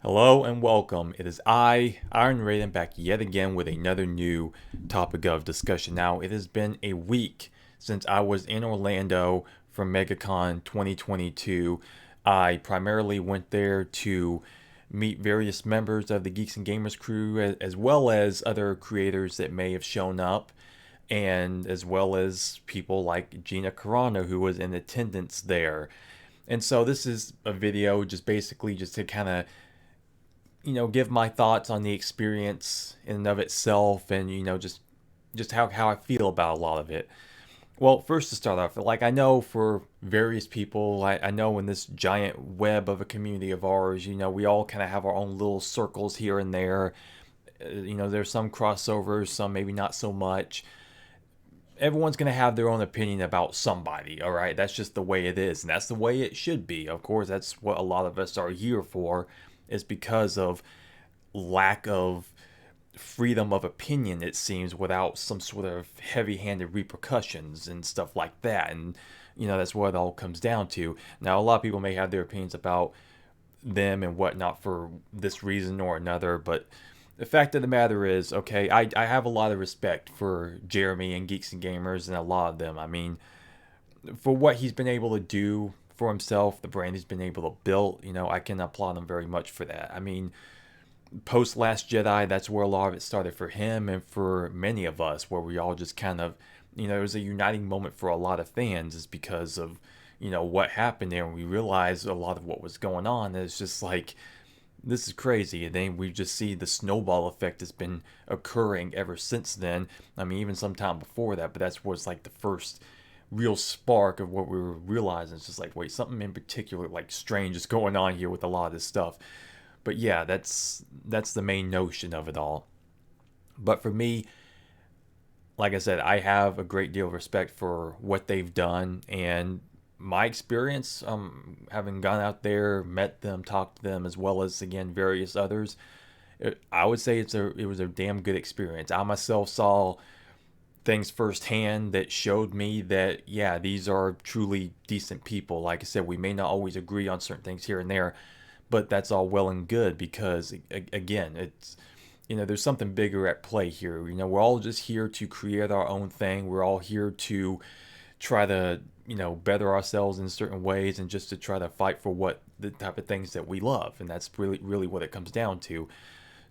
Hello and welcome. It is I, Iron Raiden, back yet again with another new topic of discussion. Now, it has been a week since I was in Orlando for MegaCon 2022. I primarily went there to meet various members of the Geeks and Gamers crew, as well as other creators that may have shown up, and as well as people like Gina Carano, who was in attendance there. And so this is a video just basically just to kind of give my thoughts on the experience in and of itself, and just how I feel about a lot of it. Well, first to start off, like I know for various people, I know in this giant web of a community of ours, we all kind of have our own little circles here and there. There's some crossovers, some maybe not so much. Everyone's going to have their own opinion about somebody, all right? That's just the way it is, and that's the way it should be. Of course, that's what a lot of us are here for, is because of lack of freedom of opinion, it seems, without some sort of heavy-handed repercussions and stuff like that. And that's what it all comes down to. Now, a lot of people may have their opinions about them and whatnot for this reason or another, but the fact of the matter is, okay, I have a lot of respect for Jeremy and Geeks and Gamers, and a lot of them. I mean, for what he's been able to do for himself, the brand he's been able to build, I can applaud him very much for that. I mean, post Last Jedi, that's where a lot of it started for him and for many of us, where we all just kind of, it was a uniting moment for a lot of fans, is because of, what happened there. And we realized a lot of what was going on. It's just like, this is crazy. And then we just see the snowball effect has been occurring ever since then. I mean, even sometime before that, but that's what's like the first real spark of what we were realizing. It's just like, wait, something in particular, like strange, is going on here with a lot of this stuff. But yeah, that's the main notion of it all. But for me, like I said, I have a great deal of respect for what they've done, and my experience, having gone out there, met them, talked to them, as well as again various others, I would say it was a damn good experience. I myself saw things firsthand that showed me that, yeah, these are truly decent people. Like I said, we may not always agree on certain things here and there, but that's all well and good, because again, it's, there's something bigger at play here. We're all just here to create our own thing. We're all here to try to, better ourselves in certain ways, and just to try to fight for what the type of things that we love. And that's really what it comes down to.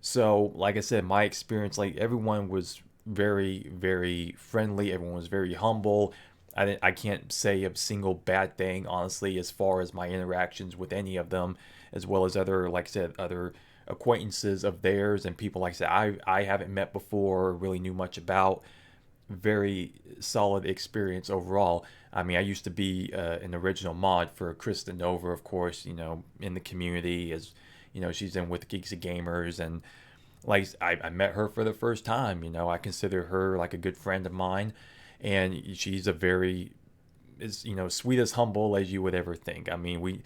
So, like I said, my experience, like, everyone was very friendly. Everyone was very humble. I can't say a single bad thing, honestly, as far as my interactions with any of them, as well as other, like I said, other acquaintances of theirs, and people, like I said, I haven't met before or really knew much about. Very solid experience overall. I mean, I used to be an original mod for Krista Nova, of course, in the community, as she's in with Geeks and Gamers, and like I met her for the first time. I consider her like a good friend of mine, and she's a very, is sweet as humble as you would ever think. I mean,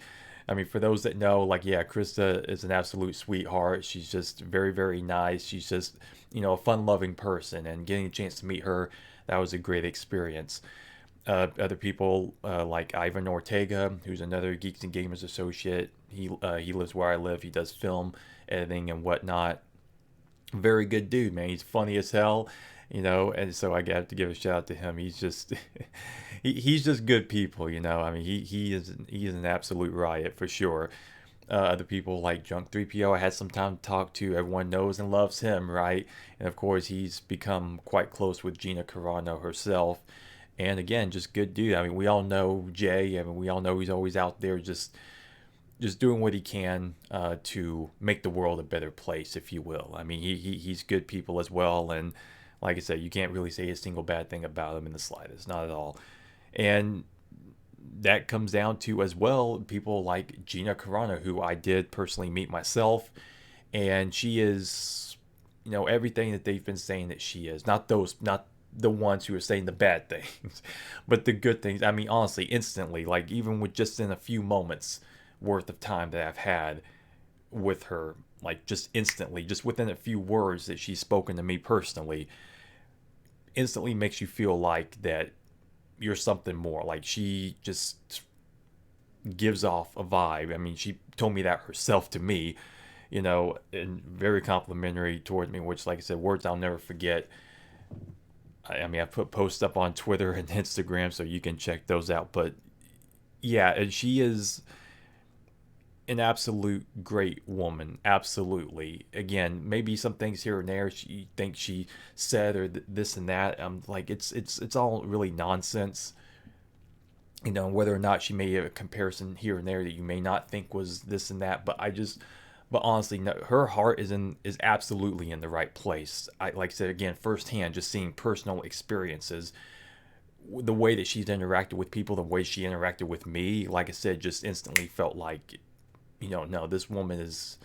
for those that know, like, yeah, Krista is an absolute sweetheart. She's just very nice. She's just, a fun-loving person, and getting a chance to meet her, that was a great experience. Other people, like Ivan Ortega, who's another Geeks and Gamers associate. He lives where I live. He does film editing and whatnot. Very good dude, man. He's funny as hell, and so I got to give a shout out to him. He's just he's just good people. I mean, he is an absolute riot for sure. Other people like Junk 3PO, I had some time to talk to. Everyone knows and loves him, right? And of course, he's become quite close with Gina Carano herself. And again, just good dude. I mean, we all know Jay. I mean, we all know he's always out there just doing what he can to make the world a better place, if you will. I mean, he's good people as well, and like I said, you can't really say a single bad thing about him in the slightest, not at all. And that comes down to, as well, people like Gina Carano, who I did personally meet myself, and she is, everything that they've been saying that she is. Not the ones who are saying the bad things, but the good things. I mean, honestly, instantly, like, even with just in a few moments worth of time that I've had with her, like, just instantly, just within a few words that she's spoken to me personally, instantly makes you feel like that you're something more. Like, she just gives off a vibe. I mean, she told me that herself to me. and very complimentary towards me, which, like I said, words I'll never forget. I mean, I put posts up on Twitter and Instagram, so you can check those out. But yeah, and she is an absolute great woman. Absolutely. Again, maybe some things here and there she thinks she said or this and that. Like it's all really nonsense. Whether or not she made a comparison here and there that you may not think was this and that, but honestly, no, her heart is absolutely in the right place. I like I said again, firsthand, just seeing personal experiences, the way that she's interacted with people, the way she interacted with me. Like I said, just instantly felt like, no, this woman is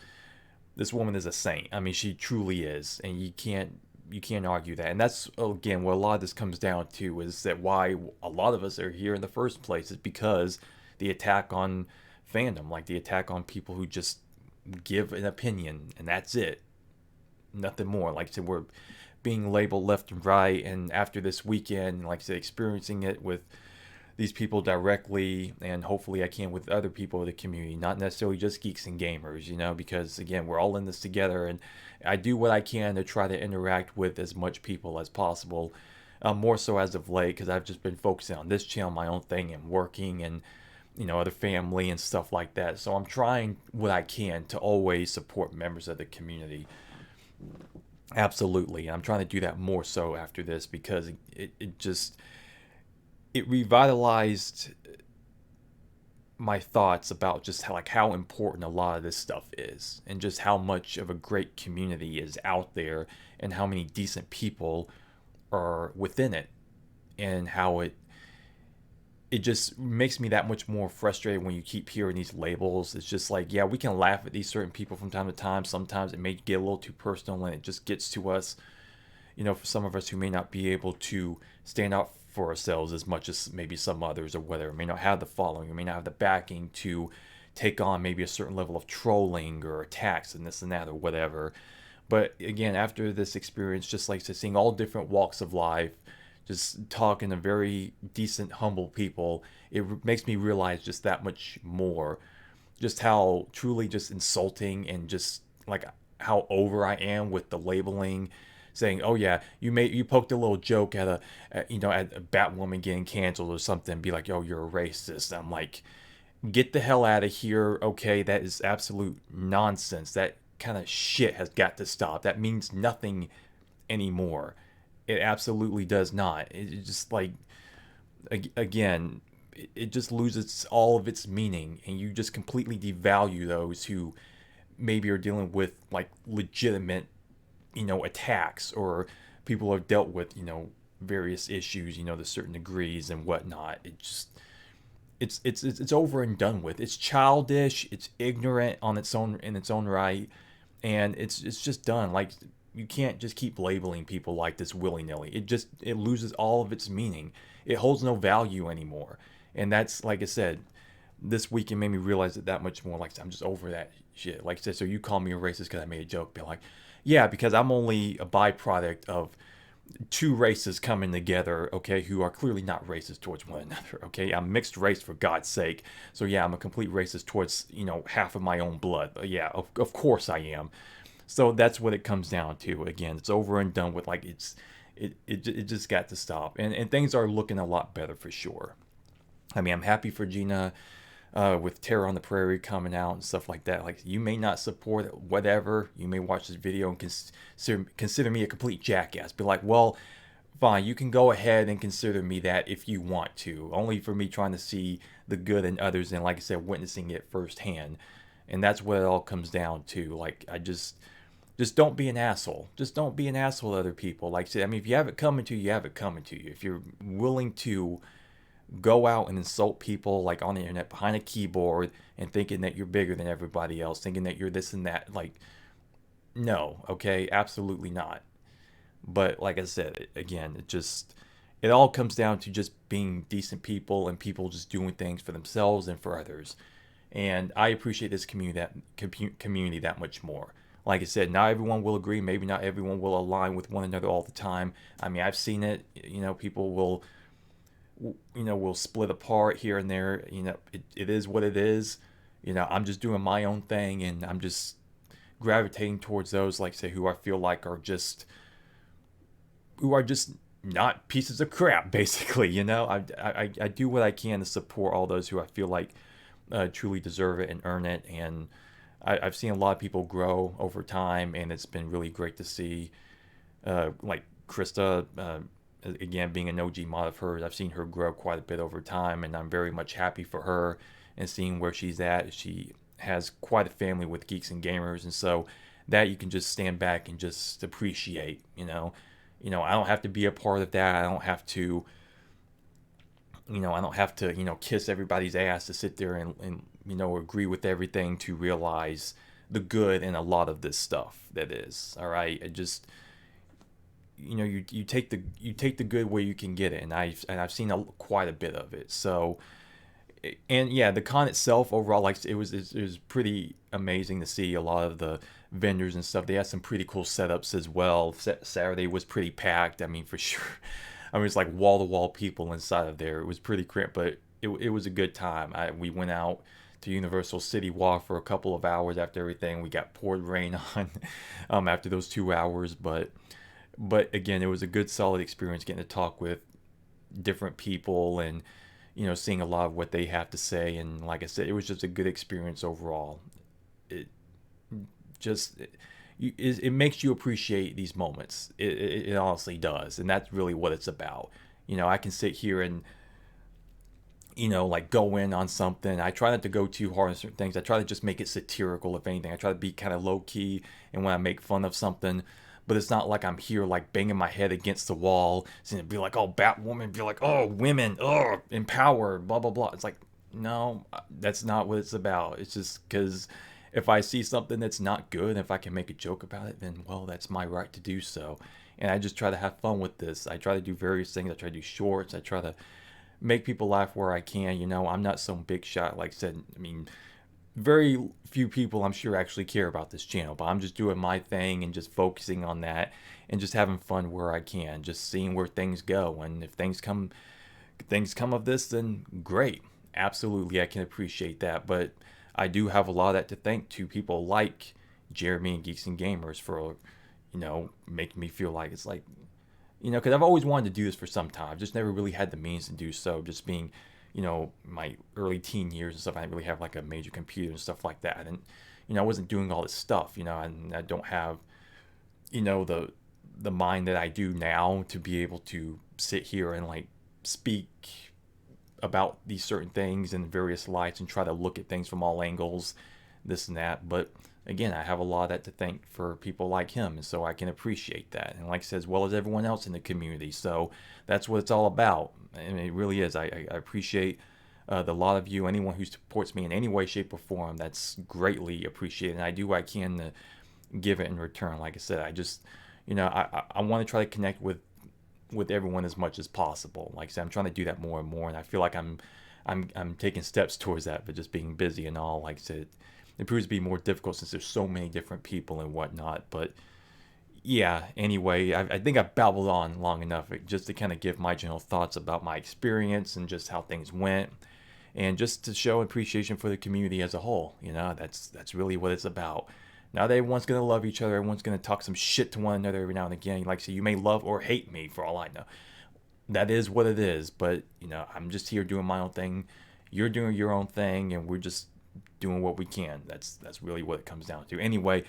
a saint. I mean, she truly is, and you can't argue that. And that's again what a lot of this comes down to, is that why a lot of us are here in the first place is because the attack on fandom, like the attack on people who just give an opinion and that's it, nothing more. Like I said, we're being labeled left and right, and after this weekend, like I said, experiencing it with these people directly, and hopefully I can with other people of the community, not necessarily just geeks and gamers, because again, we're all in this together, and I do what I can to try to interact with as much people as possible. More so as of late, because I've just been focusing on this channel, my own thing, and working, and other family and stuff like that. So I'm trying what I can to always support members of the community. Absolutely, I'm trying to do that more so after this, because it just it revitalized my thoughts about just how important a lot of this stuff is, and just how much of a great community is out there, and how many decent people are within it, and how it just makes me that much more frustrated when you keep hearing these labels. It's just like, yeah, we can laugh at these certain people from time to time. Sometimes it may get a little too personal and it just gets to us, for some of us who may not be able to stand out for ourselves as much as maybe some others, or whether may not have the following, or may not have the backing to take on maybe a certain level of trolling or attacks and this and that or whatever. But again, after this experience, just like seeing all different walks of life, just talking to very decent, humble people, it makes me realize just that much more, just how truly just insulting, and just like how over I am with the labeling, saying, "Oh yeah, you poked a little joke at Batwoman getting canceled or something, be like, oh, you're a racist." I'm like, get the hell out of here. Okay, that is absolute nonsense. That kind of shit has got to stop. That means nothing anymore. It absolutely does not. It just like, again, it just loses all of its meaning, and you just completely devalue those who maybe are dealing with like legitimate, attacks, or people have dealt with, various issues, to certain degrees and whatnot. It just it's over and done with. It's childish. It's ignorant on its own in its own right, and it's just done. Like, you can't just keep labeling people like this willy nilly. It loses all of its meaning. It holds no value anymore, and that's, like I said, this weekend made me realize it that much more. Like, I'm just over that shit. Like I said, so you call me a racist because I made a joke, be like, yeah, because I'm only a byproduct of two races coming together, okay, who are clearly not racist towards one another, okay? I'm mixed race, for God's sake. So yeah, I'm a complete racist towards, half of my own blood. Yeah, of course I am. So that's what it comes down to. Again, it's over and done with. Like, it just got to stop. And things are looking a lot better for sure. I mean, I'm happy for Gina, with Terror on the Prairie coming out and stuff like that. Like, you may not support it, whatever. You may watch this video and consider me a complete jackass. Be like, well, fine, you can go ahead and consider me that if you want to. Only for me trying to see the good in others, and, like I said, witnessing it firsthand. And that's what it all comes down to. Like, I just don't be an asshole. Just don't be an asshole to other people. Like I said, I mean, if you have it coming to you, you have it coming to you. If you're willing to go out and insult people like on the internet behind a keyboard, and thinking that you're bigger than everybody else, thinking that you're this and that, like, no, okay, absolutely not. But like I said, again, it all comes down to just being decent people, and people just doing things for themselves and for others. And I appreciate this community that much more. Like I said, not everyone will agree. Maybe not everyone will align with one another all the time. I mean, I've seen it. People will split apart here and there. It is what it is. I'm just doing my own thing, and I'm just gravitating towards those, like say, who I feel like who are just not pieces of crap, basically. I do what I can to support all those who I feel like truly deserve it and earn it. And I've seen a lot of people grow over time, and it's been really great to see. Like Krista, again, being an OG mod of hers, I've seen her grow quite a bit over time, and I'm very much happy for her and seeing where she's at. She has quite a family with Geeks and Gamers, and so that you can just stand back and just appreciate. I don't have to be a part of that. I don't have to kiss everybody's ass to sit there and agree with everything to realize the good in a lot of this stuff that is. All right. It just, you take the good where you can get it. And I've seen quite a bit of it. So, and yeah, the con itself overall, like it was pretty amazing to see a lot of the vendors and stuff. They had some pretty cool setups as well. Saturday was pretty packed. I mean, for sure. I mean, it's like wall to wall people inside of there. It was pretty cramped, but it was a good time. We went out to Universal City Walk for a couple of hours after everything. We got poured rain on after those 2 hours, but again, it was a good solid experience getting to talk with different people and seeing a lot of what they have to say. And like I said, it was just a good experience overall. It just it makes you appreciate these moments. It honestly does, and that's really what it's about. I can sit here and like go in on something. I try not to go too hard on certain things. I try to just make it satirical, if anything. I try to be kind of low key, and when I make fun of something. But it's not like I'm here like banging my head against the wall and be like, oh, Batwoman, be like, oh, women, oh, empower, blah, blah, blah. It's like, no, that's not what it's about. It's just because if I see something that's not good, if I can make a joke about it, then, well, that's my right to do so. And I just try to have fun with this. I try to do various things. I try to do shorts. I try to make people laugh where I can. I'm not some big shot. Like I said, I mean, very few people I'm sure actually care about this channel, but I'm just doing my thing and just focusing on that and just having fun where I can, just seeing where things go. And if things come of this, then great. Absolutely, I can appreciate that. But I do have a lot of that to thank to people like Jeremy and Geeks and Gamers for making me feel like it's like because I've always wanted to do this for some time. I've just never really had the means to do so, just being my early teen years and stuff. I didn't really have like a major computer and stuff like that. And, I wasn't doing all this stuff, and I don't have, the mind that I do now to be able to sit here and like speak about these certain things in various lights and try to look at things from all angles, this and that. But again, I have a lot of that to thank for people like him, and so I can appreciate that. And like I said, as well as everyone else in the community. So that's what it's all about. And it really is. I appreciate the lot of you, anyone who supports me in any way, shape, or form. That's greatly appreciated. And I do what I can to give it in return. Like I said, I just, I want to try to connect with everyone as much as possible. Like I said, I'm trying to do that more and more, and I feel like I'm taking steps towards that. But just being busy and all, like I said, it proves to be more difficult since there's so many different people and whatnot. But yeah, anyway, I think I've babbled on long enough just to kind of give my general thoughts about my experience and just how things went, and just to show appreciation for the community as a whole. That's really what it's about. Not everyone's going to love each other. Everyone's going to talk some shit to one another every now and again. Like I say, you may love or hate me for all I know. That is what it is. But, I'm just here doing my own thing. You're doing your own thing, and we're just doing what we can. That's really what it comes down to. Anyway,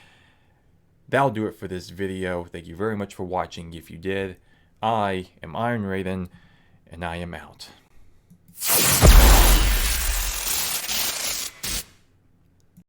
that'll do it for this video. Thank you very much for watching. If you did, I am Iron Raiden, and I am out.